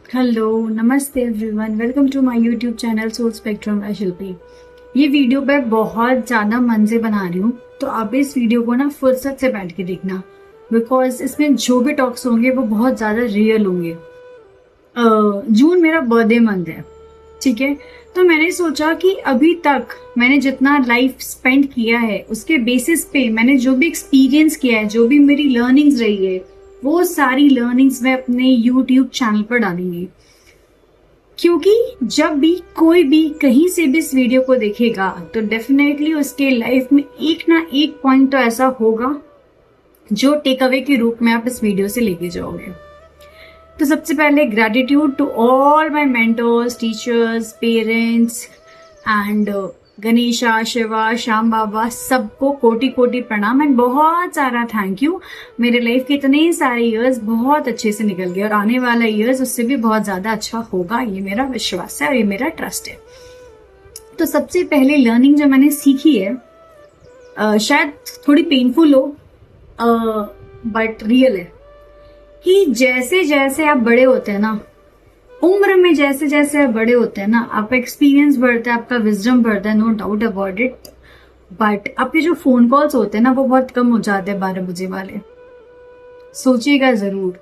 Hello नमस्ते everyone, welcome to my YouTube channel soul spectrum by Shilpi. ये video मैं बहुत ज़्यादा मन से बना रही हूँ, तो आप इस वीडियो को ना फुर्सत से बैठ के देखना, बिकॉज इसमें जो भी टॉक्स होंगे वो बहुत ज़्यादा रियल होंगे। जून मेरा बर्थडे मंथ है, ठीक है। तो मैंने सोचा कि अभी तक मैंने जितना लाइफ स्पेंड किया है उसके बेसिस पे मैंने जो भी एक्सपीरियंस किया है, जो भी मेरी लर्निंग्स रही है, वो सारी लर्निंग्स मैं अपने यूट्यूब चैनल पर डालूंगी। क्योंकि जब भी कोई भी कहीं से भी इस वीडियो को देखेगा तो डेफिनेटली उसके लाइफ में एक ना एक पॉइंट तो ऐसा होगा जो टेक अवे के रूप में आप इस वीडियो से लेके जाओगे। तो सबसे पहले gratitude to all my mentors, teachers, parents and Ganesha, Shiva, Shyam Baba, सबको कोटि कोटि प्रणाम एंड बहुत सारा थैंक यू। मेरे लाइफ के इतने सारे इयर्स बहुत अच्छे से निकल गए और आने वाला इयर्स उससे भी बहुत ज्यादा अच्छा होगा, ये मेरा विश्वास है और ये मेरा ट्रस्ट है। तो सबसे पहले लर्निंग जो मैंने सीखी है, शायद थोड़ी पेनफुल हो बट रियल है, कि जैसे जैसे आप बड़े होते हैं ना, उम्र में जैसे जैसे आप बड़े होते हैं ना, आपका एक्सपीरियंस बढ़ता है, आपका विजडम बढ़ता है, no doubt about it. But आपके जो फोन कॉल्स होते हैं ना वो बहुत कम हो जाते हैं 12 बजे वाले, सोचिएगा जरूर।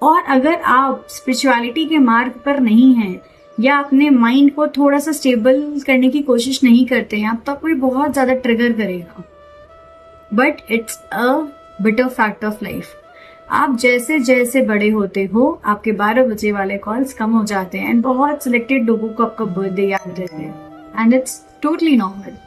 और अगर आप स्पिरिचुअलिटी के मार्ग पर नहीं हैं या अपने माइंड को थोड़ा सा स्टेबल करने की कोशिश नहीं करते हैं आप, तो आपको बहुत ज्यादा ट्रिगर करेगा। But it's a bitter fact of life. आप जैसे जैसे बड़े होते हो आपके 12 बजे वाले कॉल्स कम हो जाते हैं एंड बहुत सिलेक्टेड लोगों को आपका बर्थडे याद रहता है एंड इट्स टोटली नॉर्मल।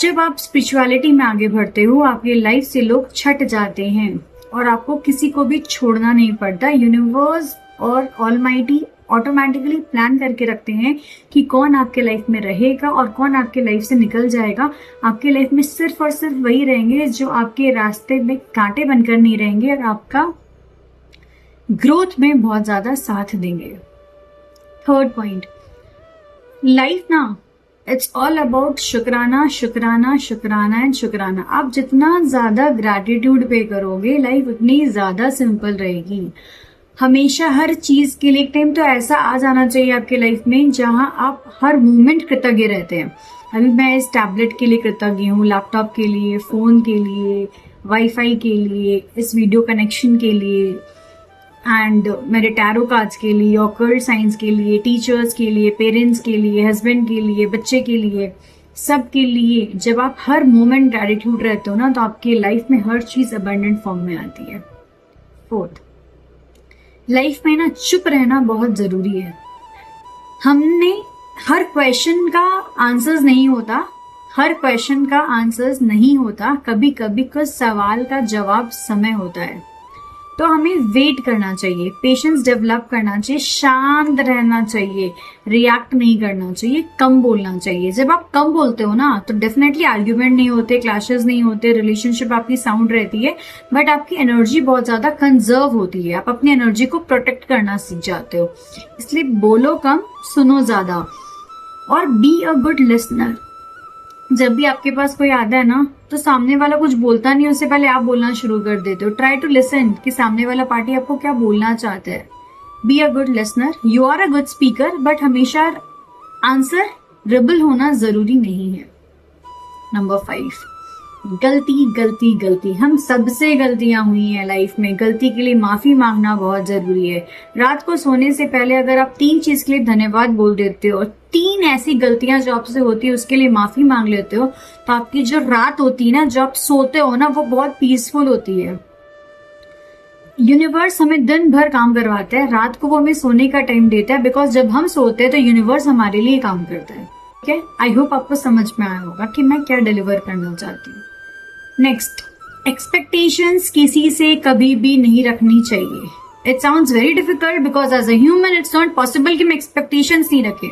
जब आप स्पिरिचुअलिटी में आगे बढ़ते हो आपकी लाइफ से लोग छट जाते हैं और आपको किसी को भी छोड़ना नहीं पड़ता। यूनिवर्स और ऑलमाइटी ऑटोमेटिकली प्लान करके रखते हैं कि कौन आपके लाइफ में रहेगा और कौन आपके लाइफ से निकल जाएगा। आपके लाइफ में सिर्फ और सिर्फ वही रहेंगे जो आपके रास्ते में कांटे बनकर नहीं रहेंगे और आपका ग्रोथ में बहुत ज्यादा साथ देंगे। थर्ड पॉइंट, लाइफ ना इट्स ऑल अबाउट शुक्राना शुक्राना शुक्राना एंड शुक्राना। आप जितना ज्यादा ग्रैटिट्यूड पे करोगे लाइफ उतनी ज्यादा सिंपल रहेगी। हमेशा हर चीज के लिए एक टाइम तो ऐसा आ जाना चाहिए आपके लाइफ में जहां आप हर मोमेंट कृतज्ञ रहते हैं। अभी मैं इस टैबलेट के लिए कृतज्ञ हूँ, लैपटॉप के लिए, फोन के लिए, वाईफाई के लिए, इस वीडियो कनेक्शन के लिए एंड मेरे टैरो कार्ड्स के लिए, ऑकल्ट साइंस के लिए, टीचर्स के लिए, पेरेंट्स के लिए, हस्बैंड के लिए, बच्चे के लिए, सब के लिए। जब आप हर मोमेंट ग्रैटिट्यूड रहते हो ना तो आपकी लाइफ में हर चीज अबंडेंट फॉर्म में आती है। फोर्थ, लाइफ में ना चुप रहना बहुत जरूरी है। हमने हर क्वेश्चन का आंसर्स नहीं होता, हर क्वेश्चन का आंसर्स नहीं होता, कभी कभी कुछ सवाल का जवाब समय होता है। तो हमें वेट करना चाहिए, पेशेंस डेवलप करना चाहिए, शांत रहना चाहिए, रिएक्ट नहीं करना चाहिए, कम बोलना चाहिए। जब आप कम बोलते हो ना तो डेफिनेटली आर्ग्यूमेंट नहीं होते, क्लैशेस नहीं होते, रिलेशनशिप आपकी साउंड रहती है, बट आपकी एनर्जी बहुत ज्यादा कंजर्व होती है। आप अपनी एनर्जी को प्रोटेक्ट करना सीख जाते हो। इसलिए बोलो कम, सुनो ज्यादा और बी अ गुड लिसनर। जब भी आपके पास कोई आता है ना तो सामने वाला कुछ बोलता नहीं, उससे पहले आप बोलना शुरू कर देते हो। ट्राई टू लिसन कि सामने वाला पार्टी आपको क्या बोलना चाहता है। Be a good listener, you are a good speaker, but हमेशा आंसर रेबल होना जरूरी नहीं है। नंबर 5, गलती गलती गलती। हम सबसे गलतियां हुई हैं लाइफ में, गलती के लिए माफी मांगना बहुत जरूरी है। रात को सोने से पहले अगर आप 3 चीज के लिए धन्यवाद बोल देते हो, 3 ऐसी गलतियां जो आपसे होती है उसके लिए माफी मांग लेते हो, तो आपकी जो रात होती है ना, जब आप सोते हो ना, वो बहुत पीसफुल होती है। यूनिवर्स हमें दिन भर काम करवाता है, रात को वो हमें सोने का टाइम देता है, बिकॉज जब हम सोते हैं तो यूनिवर्स हमारे लिए काम करता है। ठीक है, आई होप आपको समझ में आया होगा कि मैं क्या डिलीवर करना चाहती हूँ। नेक्स्ट, एक्सपेक्टेशंस किसी से कभी भी नहीं रखनी चाहिए। It sounds very difficult because as a human it's not possible कि मैं एक्सपेक्टेशंस नहीं रखे।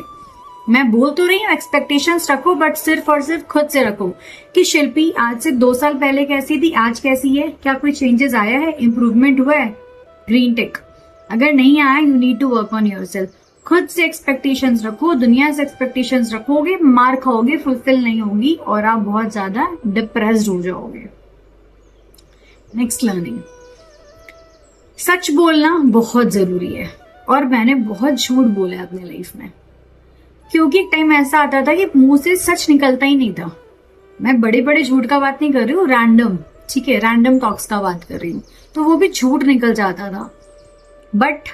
मैं बोल तो रही हूँ एक्सपेक्टेशंस रखो, बट सिर्फ और सिर्फ खुद से रखो कि शिल्पी आज से 2 साल पहले कैसी थी, आज कैसी है, क्या कोई चेंजेस आया है, इंप्रूवमेंट हुआ है, ग्रीन टिक। अगर नहीं आया, you need to work on yourself. खुद से एक्सपेक्टेशंस रखो, दुनिया से एक्सपेक्टेशंस रखोगे, मार खाओगे, फुलफिल नहीं होगी और आप बहुत ज्यादा डिप्रेस्ड हो जाओगे। नेक्स्ट लर्निंग, सच बोलना बहुत जरूरी है और मैंने बहुत झूठ बोला है अपनी लाइफ में, क्योंकि एक टाइम ऐसा आता था कि मुंह से सच निकलता ही नहीं था। मैं बड़े बड़े झूठ का बात नहीं कर रही हूँ, रैंडम, ठीक है, रैंडम टॉक्स का बात कर रही हूँ, तो वो भी झूठ निकल जाता था। But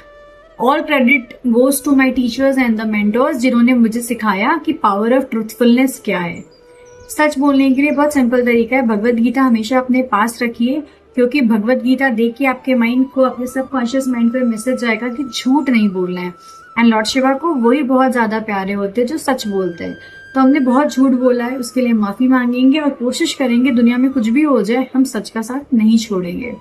all credit goes to my teachers and the mentors, जिन्होंने मुझे सिखाया कि पावर ऑफ ट्रूथफुलनेस क्या है। सच बोलने के लिए बहुत सिंपल तरीका है, भगवत गीता हमेशा अपने पास रखिए, क्योंकि भगवत गीता देख के आपके माइंड को, अपने सबकॉन्शियस माइंड को मैसेज जाएगा कि झूठ नहीं बोलना है। एंड लॉर्ड शिवा को वही बहुत ज्यादा प्यारे होते हैं जो सच बोलते हैं। तो हमने बहुत झूठ बोला है, उसके लिए माफी मांगेंगे और कोशिश करेंगे दुनिया में कुछ भी हो जाए हम सच का साथ नहीं छोड़ेंगे।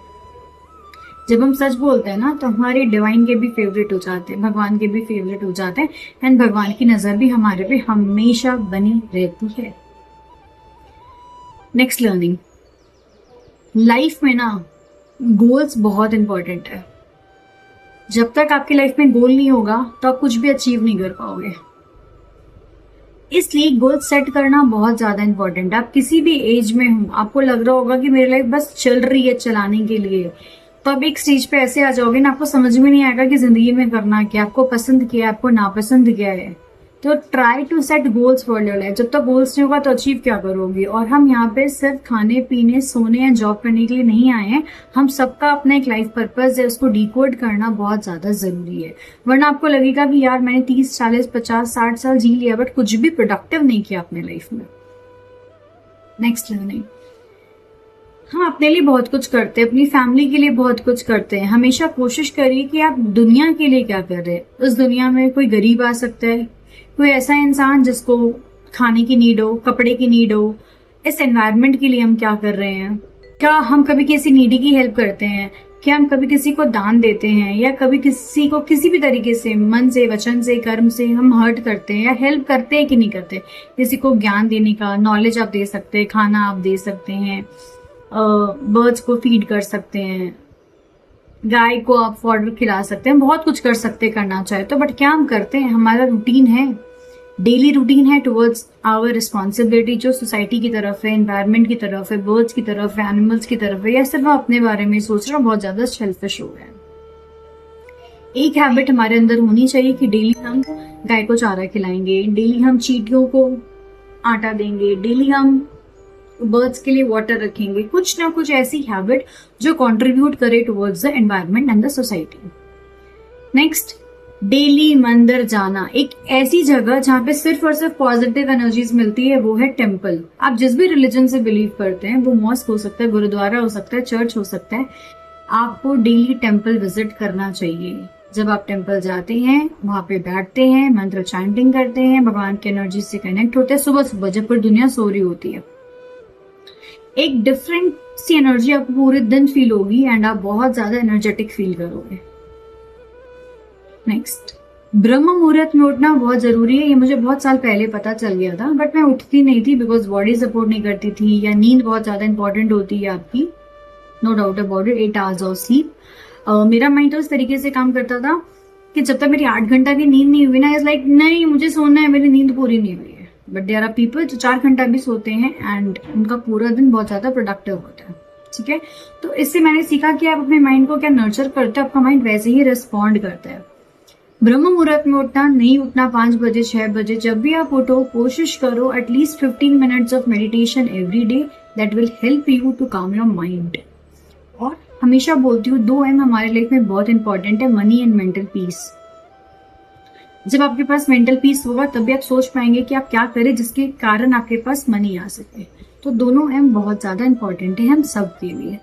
जब हम सच बोलते हैं ना तो हमारे डिवाइन के भी फेवरेट हो जाते हैं, भगवान के भी फेवरेट हो जाते हैं, एंड भगवान की नजर भी हमारे पे हमेशा बनी रहती है। नेक्स्ट लर्निंग, लाइफ में ना गोल्स बहुत इंपॉर्टेंट है। जब तक आपकी लाइफ में गोल नहीं होगा तो आप कुछ भी अचीव नहीं कर पाओगे, इसलिए गोल सेट करना बहुत ज्यादा इंपॉर्टेंट है। आप किसी भी एज में हो, आपको लग रहा होगा कि मेरी लाइफ बस चल रही है चलाने के लिए, तो अब एक स्टेज पे ऐसे आ जाओगे ना, आपको समझ में नहीं आएगा कि जिंदगी में करना क्या, आपको पसंद क्या है, आपको नापसंद क्या है। तो try to set goals for your life. जब तक गोल्स नहीं होगा तो अचीव क्या करोगे। और हम यहाँ पे सिर्फ खाने पीने सोने या जॉब करने के लिए नहीं आए हैं, हम सबका अपना एक लाइफ पर्पस है, उसको डिकोड करना बहुत ज्यादा जरूरी है। वरना आपको लगेगा कि यार मैंने 30 40 50 60 साल जी लिया बट कुछ भी प्रोडक्टिव नहीं किया अपने लाइफ में। नेक्स्ट लर्निंग, हम अपने लिए बहुत कुछ करते हैं, अपनी फैमिली के लिए बहुत कुछ करते हैं। हमेशा कोशिश करिए कि आप दुनिया के लिए क्या कर रहे हैं। उस दुनिया में कोई गरीब आ सकता है, कोई ऐसा इंसान जिसको खाने की नीड हो, कपड़े की नीड हो। इस एनवायरनमेंट के लिए हम क्या कर रहे हैं? क्या हम कभी किसी नीडी की हेल्प करते हैं? क्या हम कभी किसी को दान देते हैं, या कभी किसी को किसी भी तरीके से मन से, वचन से, कर्म से हम हर्ट करते हैं या हेल्प करते हैं कि नहीं करते? किसी को ज्ञान देने का, नॉलेज आप दे सकते हैं, खाना आप दे सकते हैं, बर्ड्स को फीड कर सकते हैं, गाय को आप फॉडर खिला सकते हैं, बहुत कुछ कर सकते हैं करना चाहे तो। बट क्या हम करते हैं? हमारा रूटीन है, डेली रूटीन है टुवर्ड्स आवर रिस्पॉन्सिबिलिटी, जो सोसाइटी की तरफ है, एनवायरनमेंट की तरफ है, बर्ड्स की तरफ है, एनिमल्स की तरफ है, या सिर्फ हम अपने बारे में सोच रहे हैं, बहुत ज्यादा सेल्फिश हो गए। एक हैबिट हमारे अंदर होनी चाहिए कि डेली हम गाय को चारा खिलाएंगे, डेली हम चींटियों को आटा देंगे, डेली हम बर्ड्स के लिए वाटर रखेंगे। कुछ ना कुछ ऐसी हैबिट जो कंट्रीब्यूट करे towards the environment and the society. Next, daily मंदिर जाना। एक ऐसी जगह जहाँ पे सिर्फ और सिर्फ पॉजिटिव एनर्जीज मिलती है, वो है टेम्पल। आप जिस भी रिलीजन से बिलीव करते हैं, वो मॉस्क हो सकता है, गुरुद्वारा हो सकता है, चर्च हो सकता है, आपको डेली टेम्पल विजिट करना चाहिए। जब आप टेम्पल जाते हैं, वहां पे बैठते हैं, मंत्र चैंटिंग करते हैं, भगवान की एनर्जी से कनेक्ट होते हैं, सुबह सुबह जब पूरी दुनिया सो रही होती है, एक डिफरेंट सी एनर्जी आपको पूरे दिन फील होगी एंड आप बहुत ज्यादा एनर्जेटिक फील करोगे। नेक्स्ट, ब्रह्म मुहूर्त में उठना बहुत जरूरी है। ये मुझे बहुत साल पहले पता चल गया था, बट मैं उठती नहीं थी बिकॉज बॉडी सपोर्ट नहीं करती थी, या नींद बहुत ज्यादा इंपॉर्टेंट होती है आपकी, no doubt about it, 8 hours of sleep. मेरा माइंड तो इस तरीके से काम करता था कि जब तक मेरी 8 घंटा की नींद नहीं हुई ना, इज लाइक नहीं मुझे सोना है, मेरी नींद पूरी नहीं हुई है। बट देयर आर पीपल जो 4 घंटा भी सोते हैं एंड उनका पूरा दिन बहुत ज्यादा प्रोडक्टिव होता है। ठीक है, तो इससे मैंने सीखा कि आप अपने माइंड को क्या नर्चर करते हो, आपका माइंड वैसे ही रिस्पॉन्ड करता है। ब्रह्म मुहूर्त में उठना, नहीं उठना 5 बजे 6 बजे, जब भी आप उठो कोशिश करो at least 15 minutes of meditation every day, that will help you to calm your mind. और हमेशा बोलती हूँ 2 M हमारे लाइफ में बहुत इंपॉर्टेंट है, मनी एंड मेंटल पीस। जब आपके पास मेंटल पीस होगा तभी आप सोच पाएंगे कि आप क्या करें जिसके कारण आपके पास मनी आ सके। तो दोनों M बहुत ज्यादा इंपॉर्टेंट है हम सब के लिए।